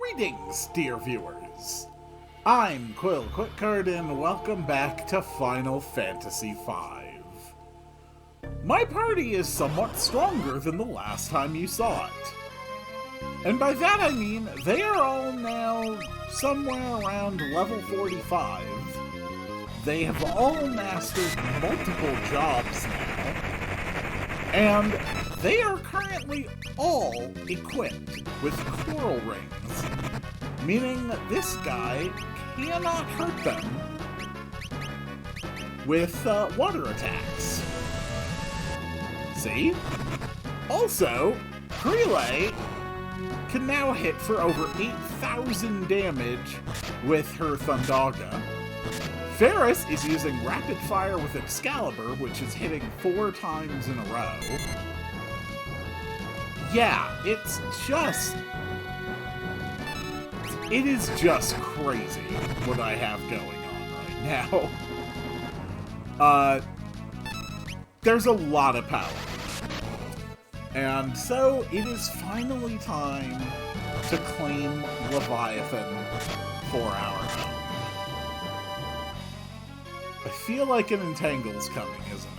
Greetings, dear viewers. I'm Quill Quickcard, and welcome back to Final Fantasy V. My party is somewhat stronger than the last time you saw it. And by that I mean they are all now somewhere around level 45. They have all mastered multiple jobs now, and they are currently all equipped with coral rings, meaning that this guy cannot hurt them with water attacks. See? Also, Krele can now hit for over 8,000 damage with her Thundaga. Ferris is using Rapid Fire with Excalibur, which is hitting 4 times in a row. Yeah, it is just crazy what I have going on right now. There's a lot of power. And so it is finally time to claim Leviathan for our own. I feel like an Entangle's coming, isn't it?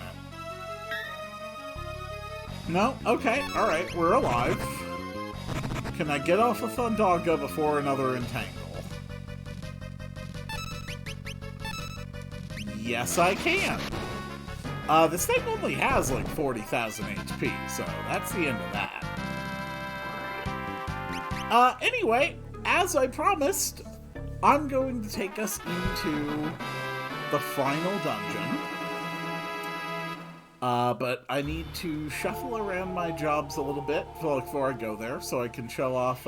No? Okay, alright, we're alive. Can I get off of Thundaga before another Entangle? Yes, I can. This thing only has like 40,000 HP, so that's the end of that. Anyway, as I promised, I'm going to take us into the final dungeon. But I need to shuffle around my jobs a little bit before I go there, so I can show off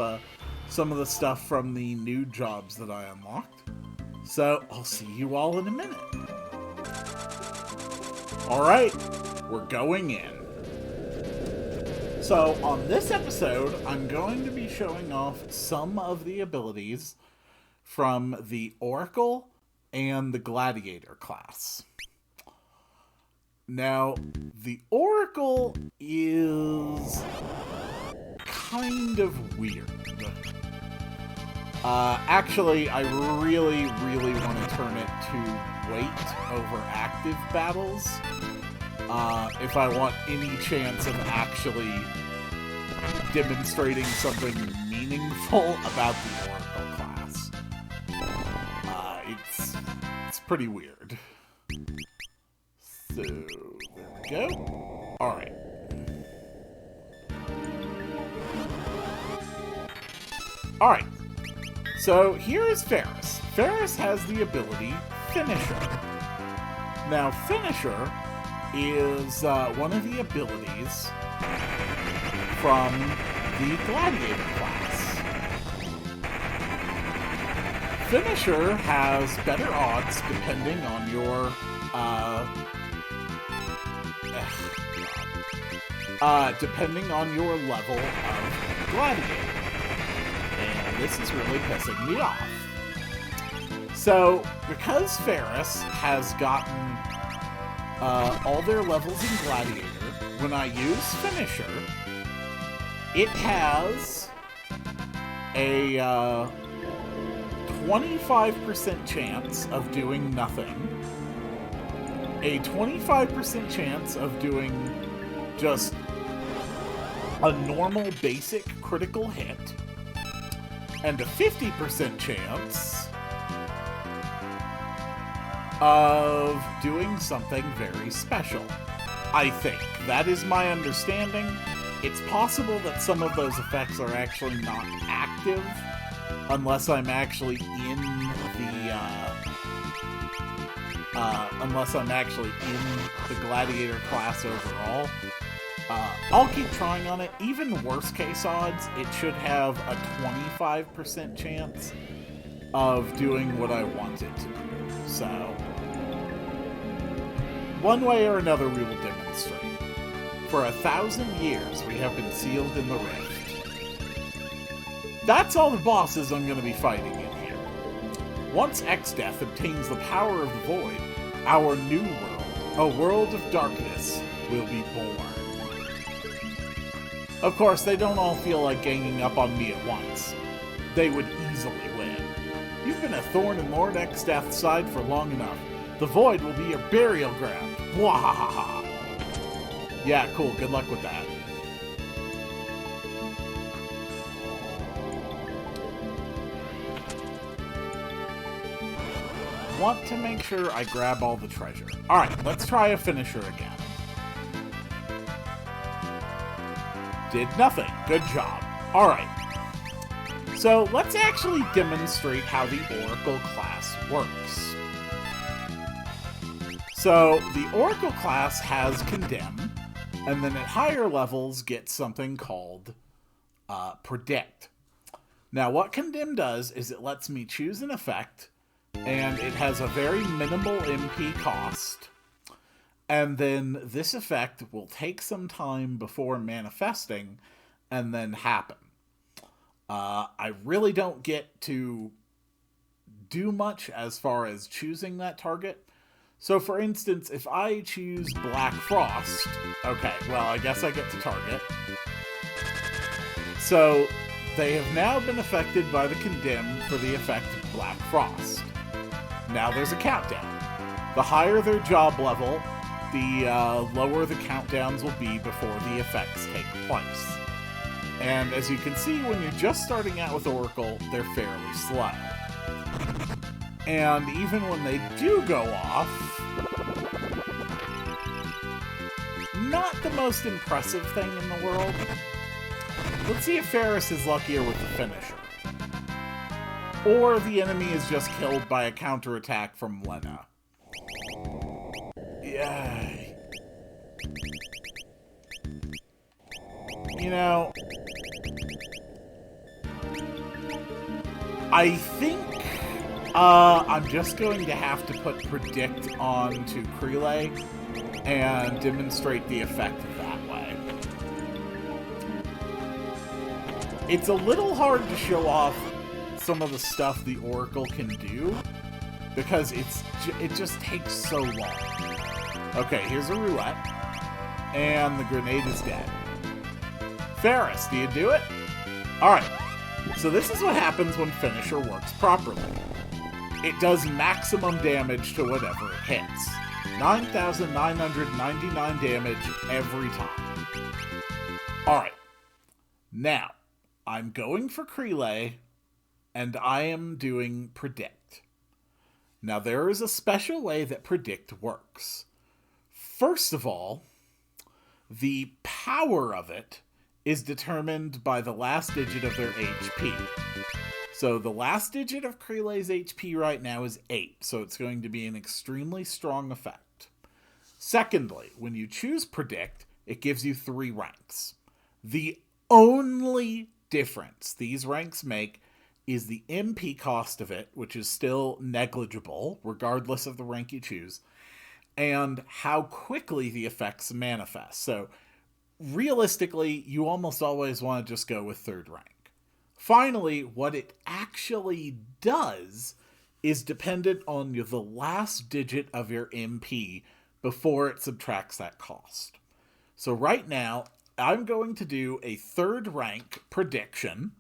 some of the stuff from the new jobs that I unlocked. So, I'll see you all in a minute. Alright, we're going in. So, on this episode, I'm going to be showing off some of the abilities from the Oracle and the Gladiator class. Now, the Oracle is kind of weird. Actually, I really want to turn it to wait over active battles if I want any chance of actually demonstrating something meaningful about the Oracle class. It's pretty weird. So, there we go. Alright. Alright. So, here is Ferris. Ferris has the ability Finisher. Now, Finisher is one of the abilities from the Gladiator class. Finisher has better odds depending on your depending on your level of Gladiator. And this is really pissing me off. So, because Ferris has gotten all their levels in Gladiator, when I use Finisher, it has a 25% chance of doing nothing, a 25% chance of doing just a normal basic critical hit, and a 50% chance of doing something very special. I think. That is my understanding. It's possible that some of those effects are actually not active unless I'm actually in the Gladiator class overall. I'll keep trying on it. Even worst case odds, it should have a 25% chance of doing what I want it to do. So, one way or another we will demonstrate. For 1,000 years we have been sealed in the rift. That's all the bosses I'm going to be fighting in here. Once X-Death obtains the power of the Void, our new world, a world of darkness, will be born. Of course, they don't all feel like ganging up on me at once. they would easily win. You've been a thorn in Lord Exdeath's side for long enough. The Void will be your burial ground. Bwahaha! Yeah, cool. Good luck with that. Want to make sure I grab all the treasure. Alright, let's try a finisher again. Did nothing. Good job. Alright. So, let's actually demonstrate how the Oracle class works. So, the Oracle class has Condemn, and then at higher levels gets something called Predict. Now, what Condemn does is it lets me choose an effect, and it has a very minimal MP cost, and then this effect will take some time before manifesting and then happen. I really don't get to do much as far as choosing that target. So for instance, if I choose Black Frost, okay, well, I guess I get to target. So they have now been affected by the Condemn for the effect of Black Frost. Now there's a countdown. The higher their job level, the lower the countdowns will be before the effects take place. And as you can see, when you're just starting out with Oracle, they're fairly slow. And even when they do go off, not the most impressive thing in the world. Let's see if Ferris is luckier with the finisher. Or the enemy is just killed by a counterattack from Lena. Yay. You know, I think I'm just going to have to put Predict onto Crelay and demonstrate the effect that way. It's a little hard to show off some of the stuff the Oracle can do because it just takes so long. Okay, here's a roulette, and the grenade is dead. Ferris, do you do it? Alright, so this is what happens when Finisher works properly. It does maximum damage to whatever it hits. 9,999 damage every time. Alright, now, I'm going for Crelay, and I am doing Predict. Now, there is a special way that Predict works. First of all, the power of it is determined by the last digit of their HP. So the last digit of Crelay's HP right now is 8, so it's going to be an extremely strong effect. Secondly, when you choose Predict, it gives you 3 ranks. The only difference these ranks make is the MP cost of it, which is still negligible, regardless of the rank you choose, and how quickly the effects manifest. So, realistically, you almost always want to just go with 3rd rank. Finally, what it actually does is dependent on the last digit of your MP before it subtracts that cost. So right now, I'm going to do a 3rd rank prediction,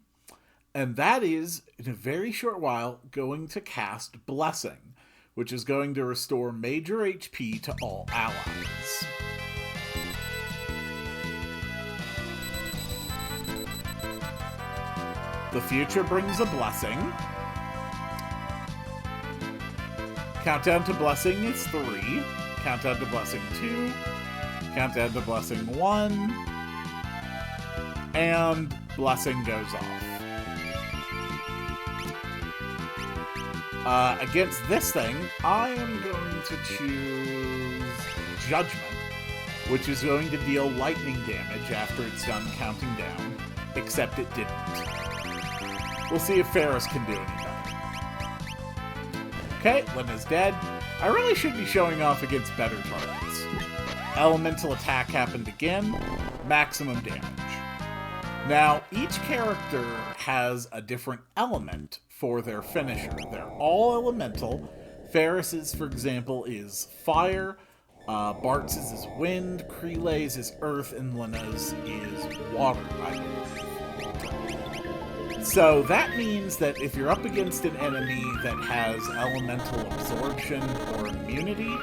and that is, in a very short while, going to cast Blessing, which is going to restore major HP to all allies. The future brings a blessing. Countdown to Blessing is 3. Countdown to Blessing 2. Countdown to Blessing 1. And Blessing goes off. Against this thing, I am going to choose Judgment, which is going to deal lightning damage after it's done counting down, except it didn't. We'll see if Ferris can do any better. Okay, Lena's dead. I really should be showing off against better targets. Elemental attack happened again. Maximum damage. Now, each character has a different element for their finisher. They're all elemental. Ferris's, for example, is fire. Bartz's is wind. Crelay's is earth. And Lena's is water, I believe. So that means that if you're up against an enemy that has elemental absorption or immunity,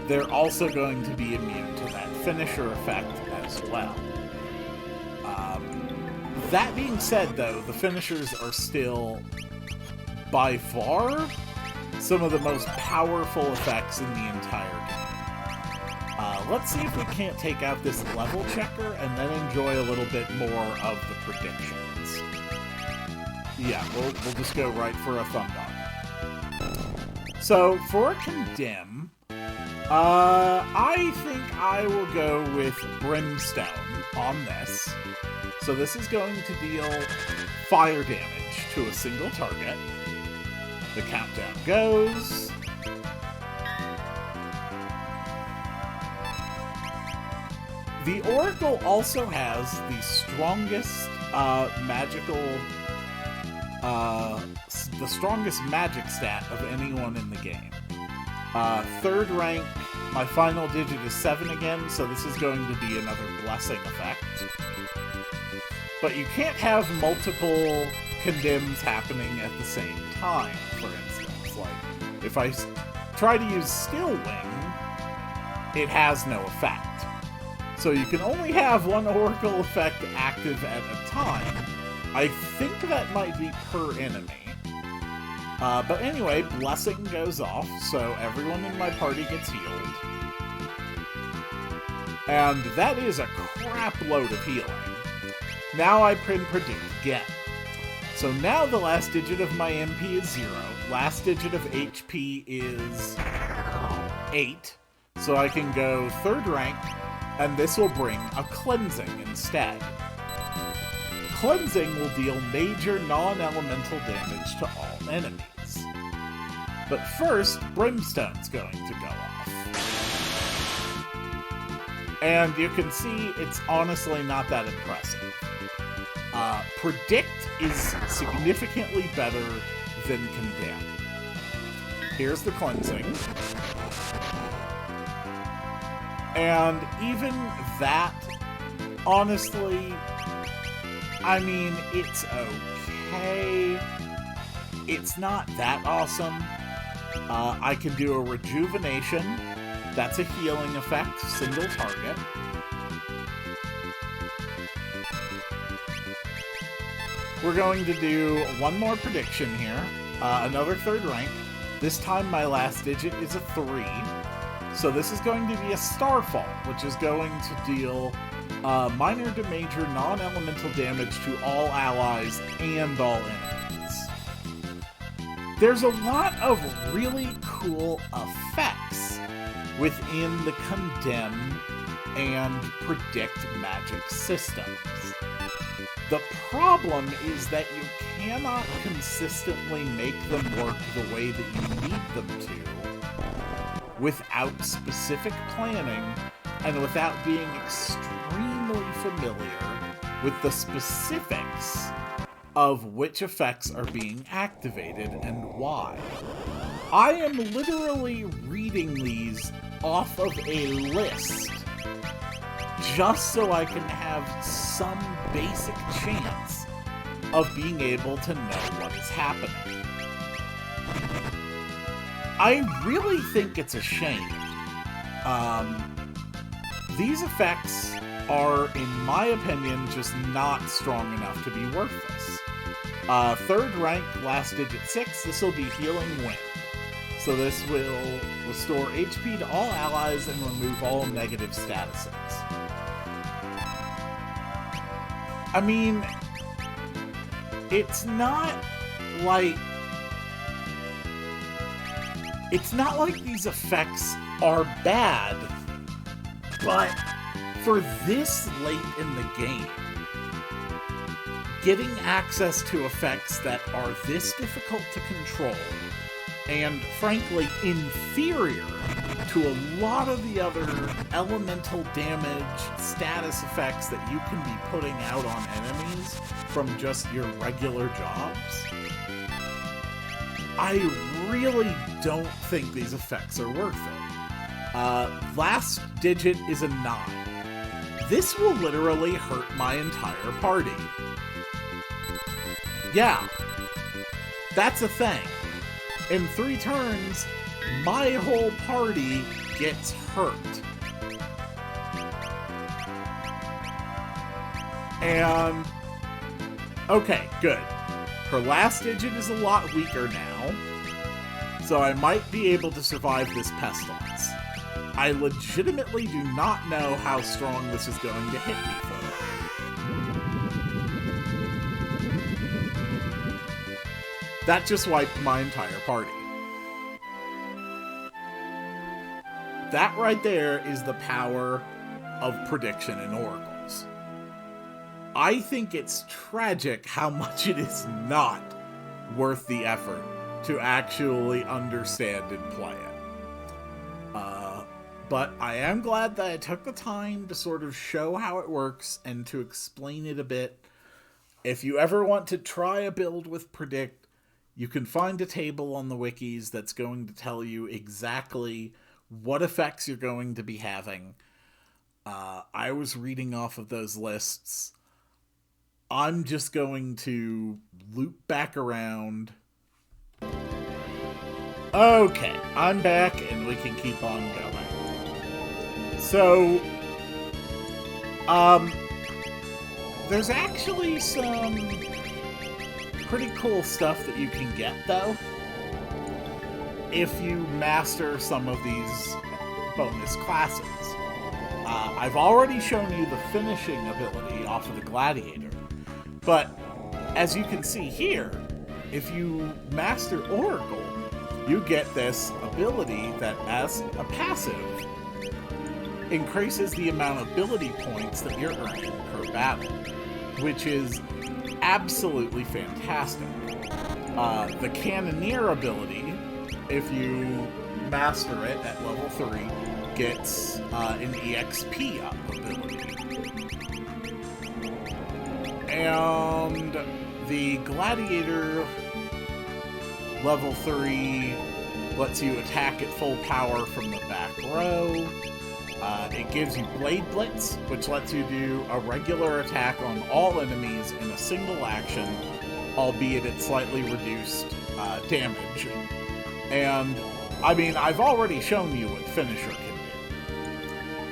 they're also going to be immune to that finisher effect as well. That being said, though, the finishers are still, by far, some of the most powerful effects in the entire game. Let's see if we can't take out this level checker and then enjoy a little bit more of the predictions. Yeah, we'll just go right for a thumb dog. So, for Condemn, I think I will go with Brimstone on this. So this is going to deal fire damage to a single target. The countdown goes. The Oracle also has the strongest magic stat of anyone in the game. Third rank, my final digit is 7 again, so this is going to be another blessing effect. But you can't have multiple condemns happening at the same time, for instance. Like, if I try to use Still Wing, it has no effect. So you can only have one Oracle effect active at a time. I think that might be per enemy. But anyway, Blessing goes off, so everyone in my party gets healed. And that is a crap load of healing. Now I predict again. So now the last digit of my MP is 0. Last digit of HP is 8. So I can go third rank, and this will bring a Cleansing instead. Cleansing will deal major non-elemental damage to all enemies. But first, Brimstone's going to go off. And you can see it's honestly not that impressive. Predict is significantly better than Condemn. Here's the Cleansing. And even that, honestly, I mean, it's okay. It's not that awesome. I can do a Rejuvenation. That's a healing effect, single target. We're going to do one more prediction here. Another third rank. This time my last digit is a 3. So this is going to be a Starfall, which is going to deal minor to major non-elemental damage to all allies and all enemies. There's a lot of really cool effects within the Condemn and Predict magic systems. The problem is that you cannot consistently make them work the way that you need them to without specific planning and without being extremely familiar with the specifics of which effects are being activated and why. I am literally reading these off of a list just so I can have some basic chance of being able to know what is happening. I really think it's a shame. These effects are, in my opinion, just not strong enough to be worth this. Third rank, last digit 6, this will be Healing Wind. So this will restore HP to all allies and remove all negative statuses. I mean, it's not like these effects are bad, but for this late in the game, getting access to effects that are this difficult to control and, frankly, inferior to a lot of the other elemental damage status effects that you can be putting out on enemies from just your regular jobs, I really don't think these effects are worth it. Last digit is a 9. This will literally hurt my entire party. Yeah, that's a thing. In 3 turns, my whole party gets hurt. And, okay, good. Her last digit is a lot weaker now, so I might be able to survive this pestilence. I legitimately do not know how strong this is going to hit me for. That just wiped my entire party. That right there is the power of prediction in oracles. I think it's tragic how much it is not worth the effort to actually understand and play it. But I am glad that I took the time to sort of show how it works and to explain it a bit. If you ever want to try a build with Predict, you can find a table on the wikis that's going to tell you exactly what effects you're going to be having. I was reading off of those lists. I'm just going to loop back around. Okay, I'm back and we can keep on going. So, there's actually some pretty cool stuff that you can get, though, if you master some of these bonus classes. I've already shown you the finishing ability off of the Gladiator, but as you can see here, if you master Oracle, you get this ability that, as a passive, increases the amount of ability points that you're earning per battle, which is absolutely fantastic. The Cannoneer ability, if you master it at level 3, gets an EXP up ability. And the Gladiator level 3 lets you attack at full power from the back row. It gives you Blade Blitz, which lets you do a regular attack on all enemies in a single action, albeit at slightly reduced damage. And, I mean, I've already shown you what Finisher can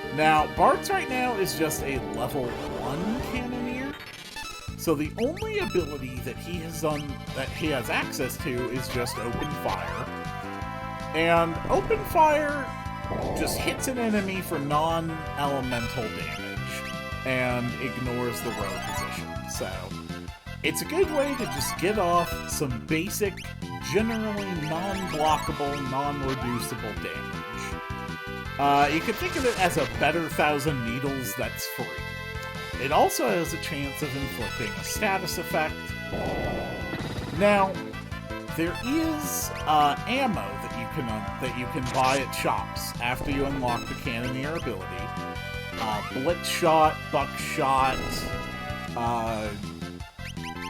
do. Now, Bart's right now is just a level 1 Cannoneer, so the only ability that he has access to is just Open Fire. And Open Fire just hits an enemy for non-elemental damage and ignores the row position. So, it's a good way to just get off some basic, generally non-blockable, non-reducible damage. You could think of it as a better 1,000 Needles that's free. It also has a chance of inflicting a status effect. Now, there is ammo that you can buy at shops after you unlock the Cannoneer ability. Blitz Shot, Buckshot,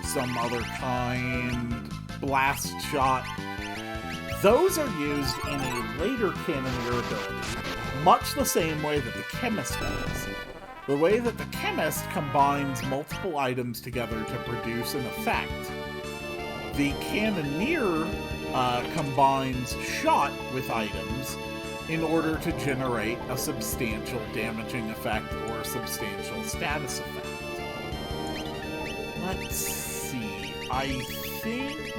some other kind, Blast Shot. Those are used in a later Cannoneer ability, much the same way that the Chemist does. The way that the Chemist combines multiple items together to produce an effect. The Cannoneer combines shot with items in order to generate a substantial damaging effect or a substantial status effect. Let's see. I think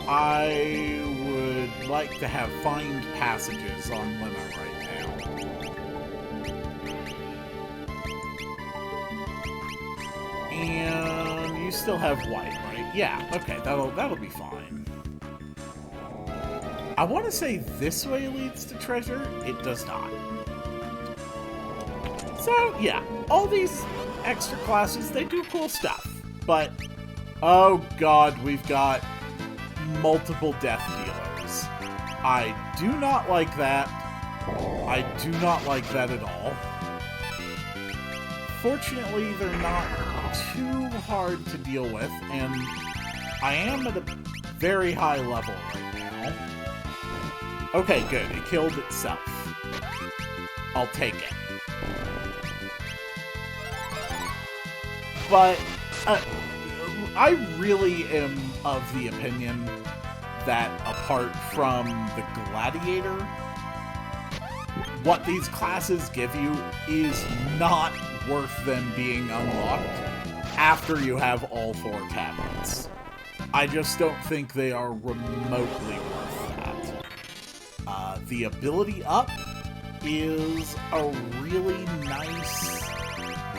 I would like to have find passages on limit right now. And you still have white, right? Yeah, okay, that'll be fine. I want to say this way leads to treasure. It does not. So, yeah, all these extra classes, they do cool stuff. But, oh god, we've got multiple death dealers. I do not like that. I do not like that at all. Fortunately, they're not too hard to deal with, and I am at a very high level right now. Okay, good. It killed itself. I'll take it. But, I really am of the opinion that apart from the Gladiator, what these classes give you is not worth them being unlocked after you have all 4 tablets. I just don't think they are remotely worth that. The ability up is a really nice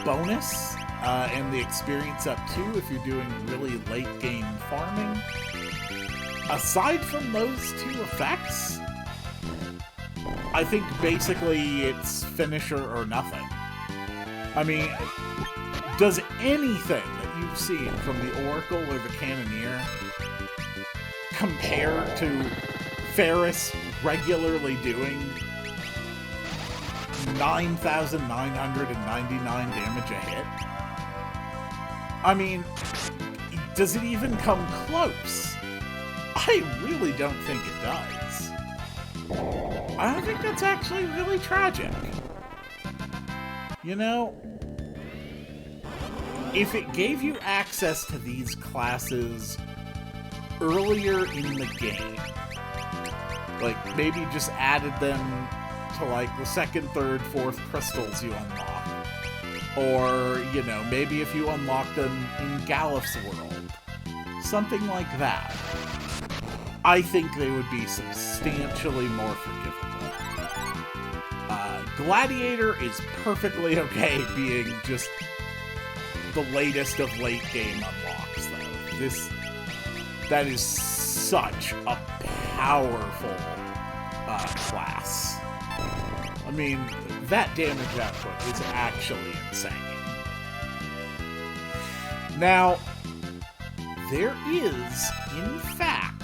bonus, and the experience up too if you're doing really late game farming. Aside from those 2 effects, I think basically it's finisher or nothing. I mean, does anything that you've seen from the Oracle or the Cannoneer compare to Ferris regularly doing 9,999 damage a hit? I mean, does it even come close? I really don't think it does. I think that's actually really tragic. You know, if it gave you access to these classes earlier in the game, like maybe just added them to like the 2nd, 3rd, 4th crystals you unlock, or, you know, maybe if you unlocked them in Galif's world, something like that, I think they would be substantially more forgivable. Gladiator is perfectly okay being just the latest of late game unlocks, though. That is such a powerful class. I mean, that damage output is actually insane. Now, there is, in fact,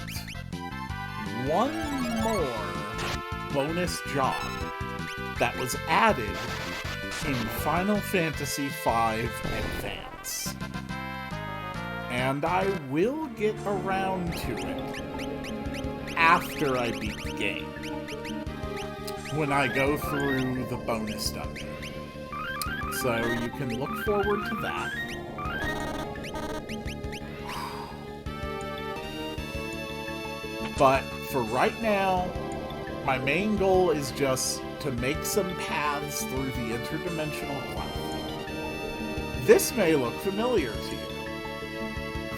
one more bonus job that was added in Final Fantasy V Advance. And I will get around to it after I beat the game, when I go through the bonus dungeon. So you can look forward to that. But for right now, my main goal is just to make some paths through the interdimensional cloud. This may look familiar to you.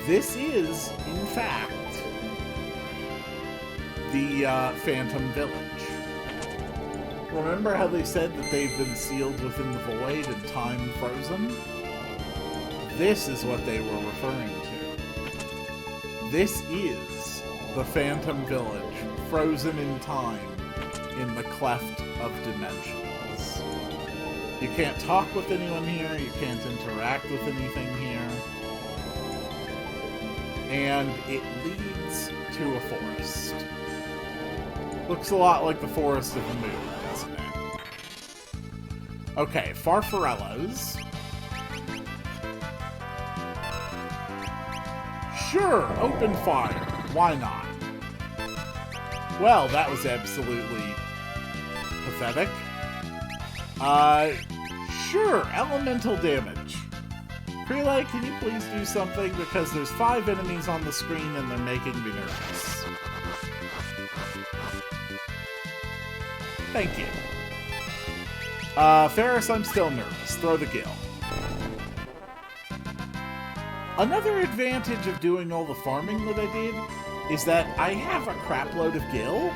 This is, in fact, the Phantom Village. Remember how they said that they've been sealed within the void and time frozen? This is what they were referring to. This is the Phantom Village, frozen in time in the cleft of dimensions. You can't talk with anyone here, you can't interact with anything here, and it leads to a forest. Looks a lot like the Forest of the Moon, doesn't it? Okay, Farfarellos. Sure, open fire. Why not? Well, that was absolutely pathetic. Sure, elemental damage. Krele, can you please do something? Because there's 5 enemies on the screen and they're making me nervous. Thank you. Ferris, I'm still nervous. Throw the gill. Another advantage of doing all the farming that I did is that I have a crap load of gill,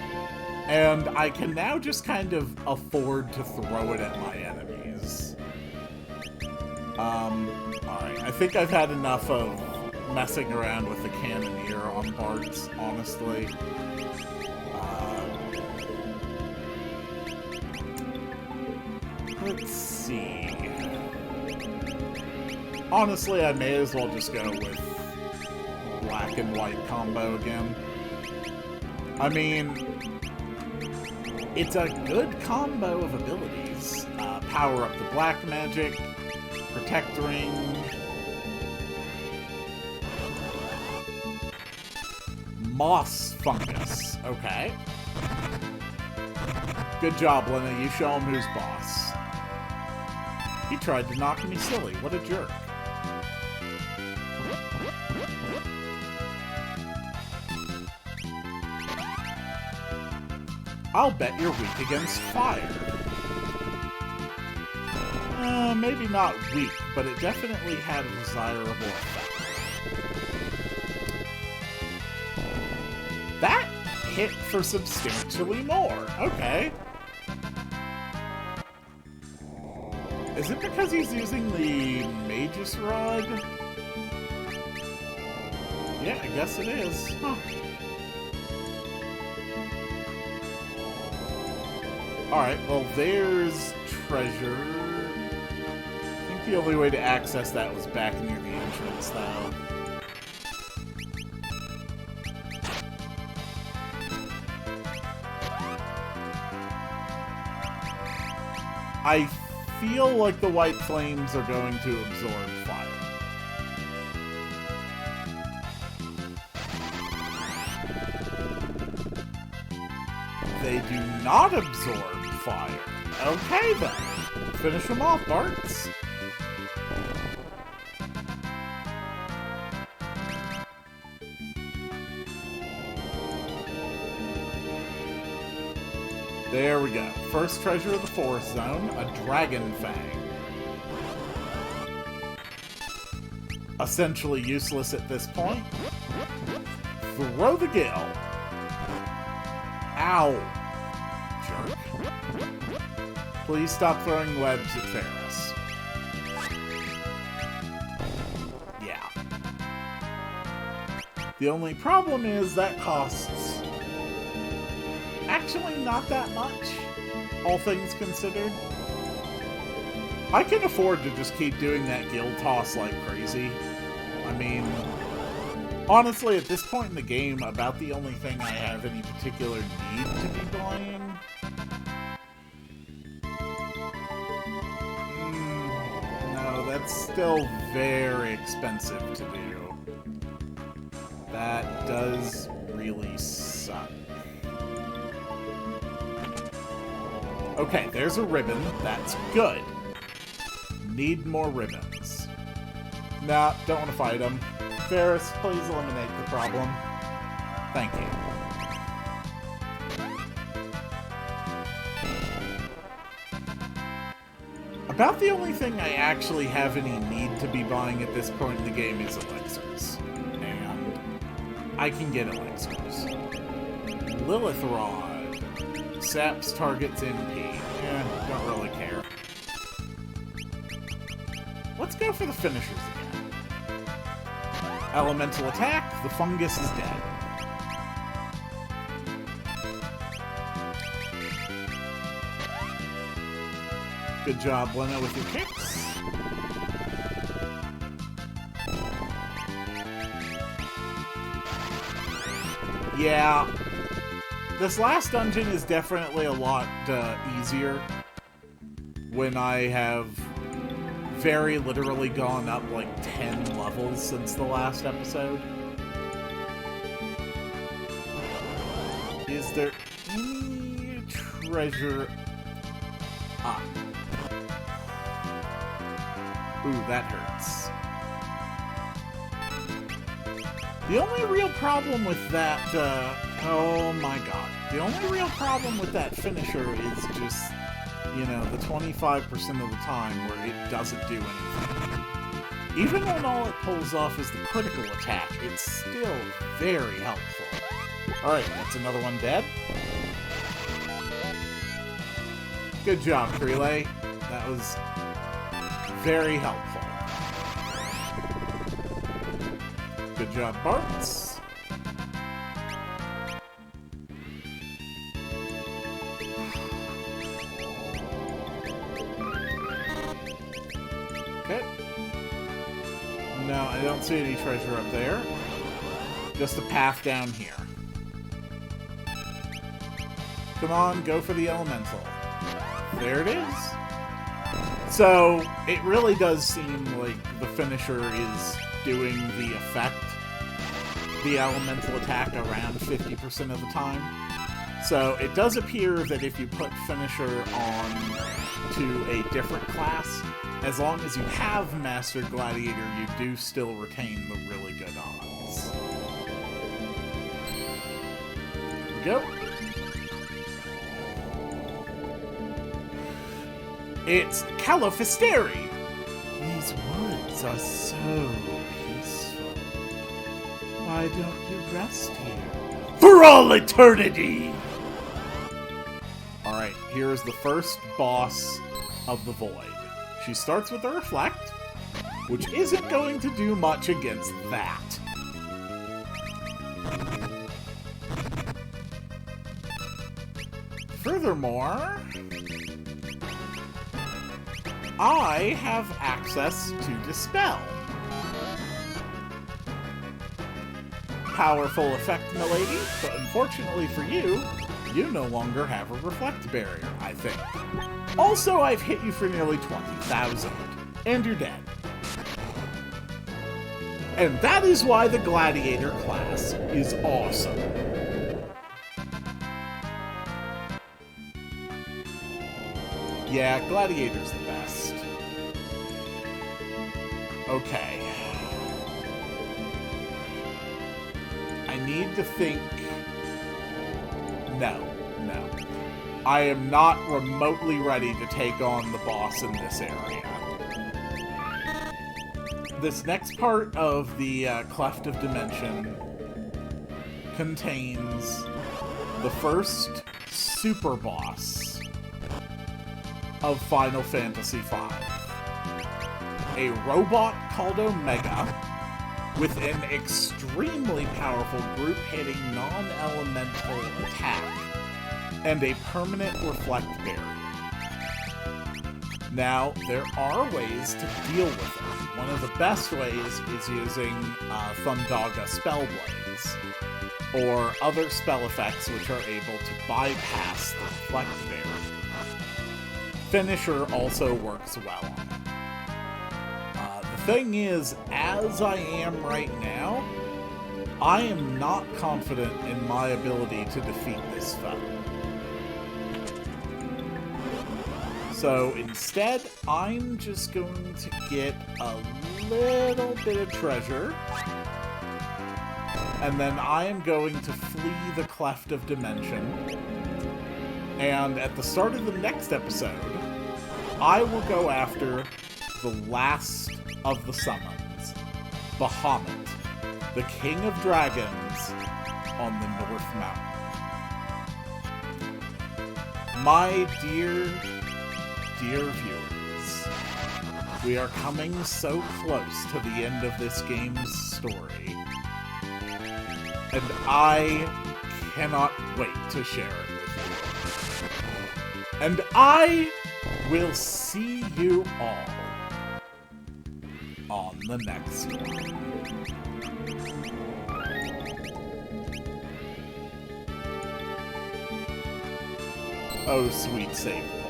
and I can now just kind of afford to throw it at my enemies. Alright, I think I've had enough of messing around with the Cannoneer on parts, honestly. Let's see. Honestly, I may as well just go with black and white combo again. I mean, it's a good combo of abilities. Power up the black magic, protect ring, moss fungus. Okay. Good job, Lena. You show him who's boss. He tried to knock me silly. What a jerk. I'll bet you're weak against fire. Maybe not weak, but it definitely had a desirable effect. That hit for substantially more. Okay. Is it because he's using the Magus Rod? Yeah, I guess it is. Huh. Alright, well, there's treasure. I think the only way to access that was back near the entrance, though. I feel like the white flames are going to absorb fire. They do not absorb fire. Okay, then. Finish them off, Bartz. There we go. First treasure of the Forest Zone, a Dragon Fang. Essentially useless at this point. Throw the gill. Ow. Jerk. Please stop throwing webs at Ferris. Yeah. The only problem is that costs actually not that much, all things considered. I can afford to just keep doing that guild toss like crazy. I mean, honestly, at this point in the game, about the only thing I have any particular need to be buying. No, that's still very expensive to do. That does really suck. Okay, there's a ribbon. That's good. Need more ribbons. Nah, don't want to fight him. Ferris, please eliminate the problem. Thank you. About the only thing I actually have any need to be buying at this point in the game is elixirs. And I can get elixirs. Lilith Rod. Saps targets MP. Don't really care. Let's go for the finishers again. Elemental attack, the fungus is dead. Good job, Lena, with your kicks. Yeah. This last dungeon is definitely a lot easier when I have very literally gone up like 10 levels since the last episode. Is there any treasure? Ah. Ooh, that hurts. The only real problem with that, oh my god. The only real problem with that finisher is just, you know, the 25% of the time where it doesn't do anything. Even when all it pulls off is the critical attack, it's still very helpful. Alright, that's another one dead. Good job, Crelay. That was very helpful. Good job, Bartz. Okay. No, I don't see any treasure up there. Just a path down here. Come on, go for the elemental. There it is. So, it really does seem like the finisher is doing the effect, the elemental attack, around 50% of the time. So, it does appear that if you put finisher on to a different class, as long as you have Master Gladiator, you do still retain the really good odds. Here we go. It's Califisteri! These woods are so peaceful. Why don't you rest here? For all eternity! Alright, here is the first boss of the Void. She starts with a Reflect, which isn't going to do much against that. Furthermore, I have access to Dispel. Powerful effect, milady, but unfortunately for you, you no longer have a Reflect barrier, I think. Also, I've hit you for nearly 20,000, and you're dead. And that is why the Gladiator class is awesome. Yeah, Gladiator's the best. Okay. I need to think... No. I am not remotely ready to take on the boss in this area. This next part of the Cleft of Dimension contains the first super boss of Final Fantasy V. A robot called Omega with an extremely powerful group-hitting non-elemental attack and a permanent Reflect barrier. Now, there are ways to deal with it. One of the best ways is using Thundaga Spellblades, or other spell effects which are able to bypass the Reflect barrier. Finisher also works well on it. The thing is, as I am right now, I am not confident in my ability to defeat this foe. So instead, I'm just going to get a little bit of treasure, and then I am going to flee the Cleft of Dimension, and at the start of the next episode, I will go after the last of the summons, Bahamut, the King of Dragons on the North Mountain. My dear viewers, we are coming so close to the end of this game's story, and I cannot wait to share it with you. And I will see you all on the next one. Oh, sweet Savior.